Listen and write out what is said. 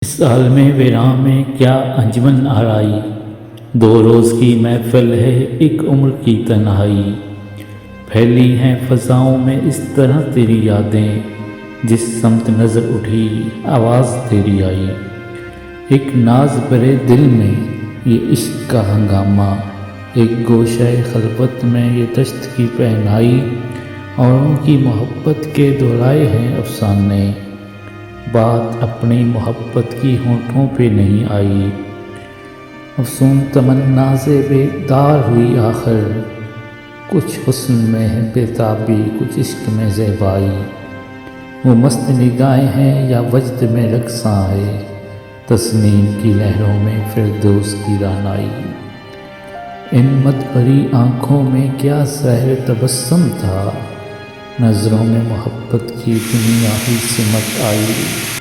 اس عالم ویراں میں کیا انجمن آرائی، 2 روز کی محفل ہے ایک عمر کی تنہائی۔ پھیلی ہیں فضاؤں میں اس طرح تیری یادیں، جس سمت نظر اٹھی آواز تیری آئی۔ ایک ناز بھرے دل میں یہ عشق کا ہنگامہ، ایک گوشہ خلوت میں یہ دشت کی پہنائی۔ اوروں کی محبت کے دہرائے ہیں افسانے، بات اپنی محبت کی ہونٹوں پہ نہیں آئی۔ افسون تمنا سے بیدار ہوئی آخر، کچھ حسن میں ہے بےتابی، کچھ عشق میں زیبائی۔ وہ مست نگاہیں ہیں یا وجد میں رقصاں ہے، تسنیم کی لہروں میں فردوس کی رعنائی۔ ان مد بھری آنکھوں میں کیا سحر تبسم تھا، نظروں میں محبت کی دنیا ہی سمٹ آئی۔